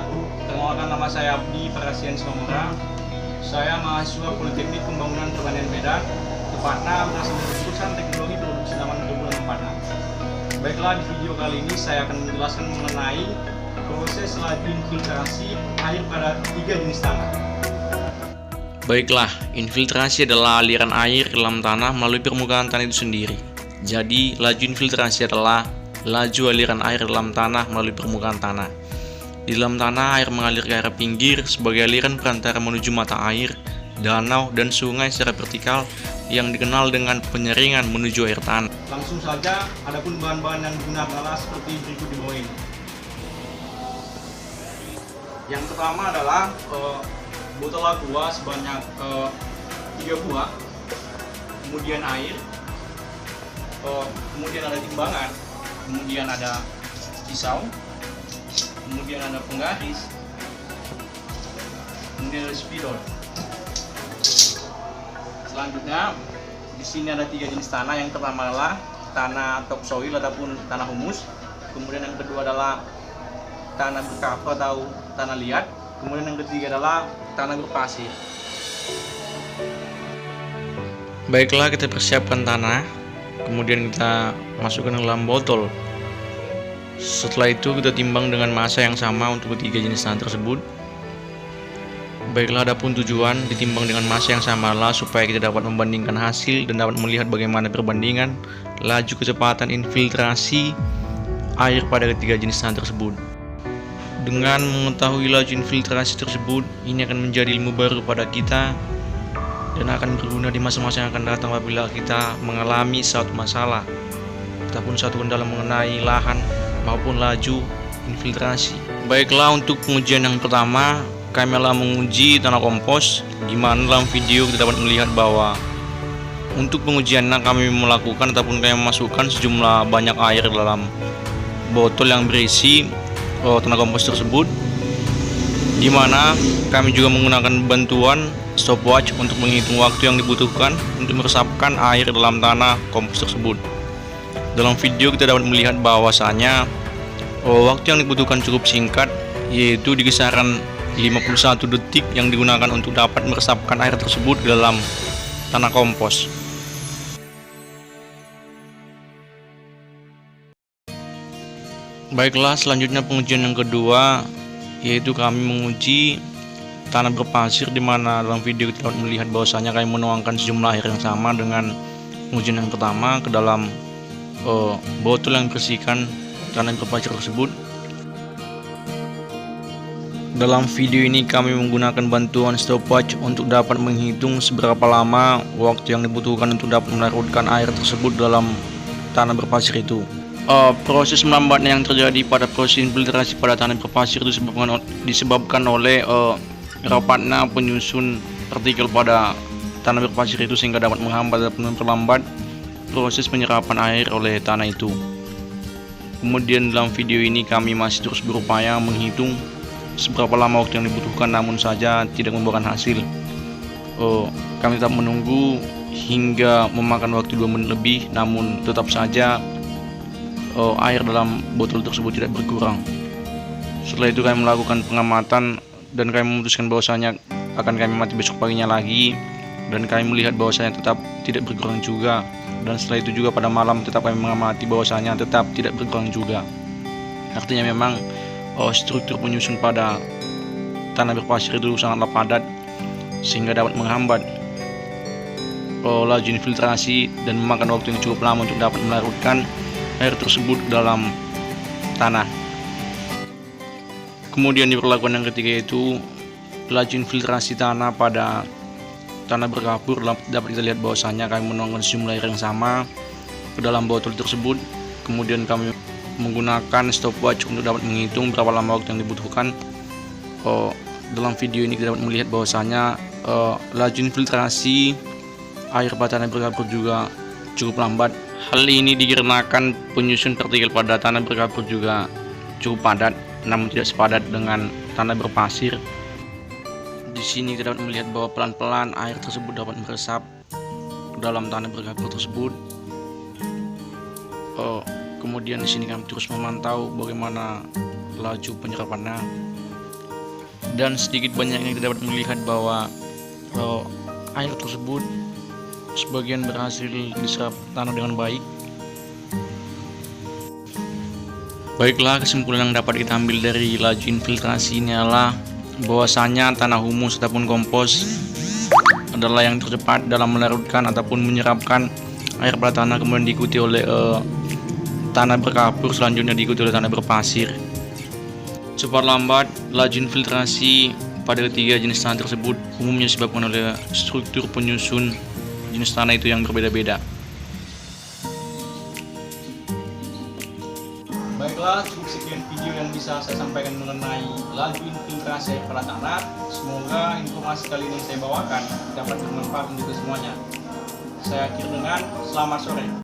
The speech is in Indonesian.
Perkenalkan, nama saya Abdi Parasian Somora. Saya mahasiswa Politeknik Pembangunan Pertanian Medan, tepatnya berasal dari jurusan Teknologi Produksi Tanaman Perkebunan 46. Baiklah, di video kali ini saya akan menjelaskan mengenai proses laju infiltrasi air pada 3 jenis tanah. Baiklah, infiltrasi adalah aliran air ke dalam tanah melalui permukaan tanah itu sendiri. Jadi, laju infiltrasi adalah laju aliran air dalam tanah melalui permukaan tanah. Di dalam tanah, air mengalir ke arah pinggir sebagai aliran perantara menuju mata air, danau, dan sungai secara vertikal yang dikenal dengan penyaringan menuju air tanah. Langsung saja, adapun bahan-bahan yang digunakan adalah seperti berikut di bawah ini. Yang pertama adalah botol aqua sebanyak 3 buah, kemudian air, kemudian ada timbangan, kemudian ada pisau, kemudian ada penggaris, kemudian ada spidol. Selanjutnya, di sini ada 3 jenis tanah. Yang pertama adalah tanah topsoil ataupun tanah humus. Kemudian yang kedua adalah tanah berkapur atau tanah liat. Kemudian yang ketiga adalah tanah berpasir. Baiklah, kita persiapkan tanah, kemudian kita masukkan ke dalam botol. Setelah itu kita timbang dengan massa yang sama untuk ketiga jenis tanah tersebut. Baiklah, adapun tujuan ditimbang dengan massa yang sama adalah supaya kita dapat membandingkan hasil dan dapat melihat bagaimana perbandingan laju kecepatan infiltrasi air pada ketiga jenis tanah tersebut. Dengan mengetahui laju infiltrasi tersebut, ini akan menjadi ilmu baru pada kita dan akan berguna di masa-masa yang akan datang apabila kita mengalami suatu masalah ataupun suatu kendala mengenai lahan maupun laju infiltrasi. Baiklah, untuk pengujian yang pertama, kami telah menguji tanah kompos. Di mana dalam video kita dapat melihat bahwa untuk pengujiannya kami melakukan ataupun kami memasukkan sejumlah banyak air dalam botol yang berisi tanah kompos tersebut, di mana kami juga menggunakan bantuan stopwatch untuk menghitung waktu yang dibutuhkan untuk meresapkan air dalam tanah kompos tersebut. Dalam video kita dapat melihat bahwasanya waktu yang dibutuhkan cukup singkat, yaitu di kisaran 51 detik yang digunakan untuk dapat meresapkan air tersebut ke dalam tanah kompos. Baiklah, selanjutnya pengujian yang kedua, yaitu kami menguji tanah berpasir, di mana dalam video kita dapat melihat bahwasanya kami menuangkan sejumlah air yang sama dengan pengujian yang pertama ke dalam botol yang bersihkan tanah berpasir tersebut. Dalam video ini kami menggunakan bantuan stopwatch untuk dapat menghitung seberapa lama waktu yang dibutuhkan untuk dapat melarutkan air tersebut dalam tanah berpasir itu. Proses melambatnya yang terjadi pada proses infiltrasi pada tanah berpasir itu disebabkan oleh rapatnya penyusun partikel pada tanah berpasir itu, sehingga dapat menghambat dan memperlambat proses penyerapan air oleh tanah itu. Kemudian dalam video ini kami masih terus berupaya menghitung seberapa lama waktu yang dibutuhkan, namun saja tidak membuahkan hasil. Kami tetap menunggu hingga memakan waktu 2 menit lebih, namun tetap saja air dalam botol tersebut tidak berkurang. Setelah itu kami melakukan pengamatan dan kami memutuskan bahwasanya akan kami amati besok paginya lagi, dan kami melihat bahwasanya tetap tidak berkurang juga. Dan setelah itu juga pada malam tetap kami mengamati bahwasanya tetap tidak berkurang juga. Artinya memang struktur penyusun pada tanah berpasir itu sangatlah padat, sehingga dapat menghambat laju infiltrasi dan memakan waktu yang cukup lama untuk dapat melarutkan air tersebut dalam tanah. Kemudian diperlakukan yang ketiga, yaitu laju infiltrasi tanah pada tanah berkapur. Dapat kita lihat bahwasanya kami menuangkan sejumlah air yang sama ke dalam botol tersebut. Kemudian kami menggunakan stopwatch untuk dapat menghitung berapa lama waktu yang dibutuhkan. Dalam video ini kita dapat melihat bahwasanya laju infiltrasi air pada tanah berkapur juga cukup lambat. Hal ini dikarenakan penyusun partikel pada tanah berkapur juga cukup padat, namun tidak sepadat dengan tanah berpasir. Di sini kita dapat melihat bahwa pelan-pelan air tersebut dapat meresap ke dalam tanah berkapur tersebut. Kemudian di sini kami terus memantau bagaimana laju penyerapannya. dan sedikit banyaknya kita dapat melihat bahwa air tersebut sebagian berhasil diserap tanah dengan baik. Baiklah, kesimpulan yang dapat kita ambil dari laju infiltrasi ini adalah bahwasanya tanah humus ataupun kompos adalah yang tercepat dalam melarutkan ataupun menyerapkan air pada tanah, kemudian diikuti oleh tanah berkapur, selanjutnya diikuti oleh tanah berpasir. Cepat lambat, laju infiltrasi pada ketiga jenis tanah tersebut umumnya disebabkan oleh struktur penyusun jenis tanah itu yang berbeda-beda. Baiklah, cukup sekian video yang bisa saya sampaikan mengenai laju infiltrasi air pada tanah. Semoga informasi kali ini yang saya bawakan dapat bermanfaat untuk semuanya. Saya akhiri dengan selamat sore.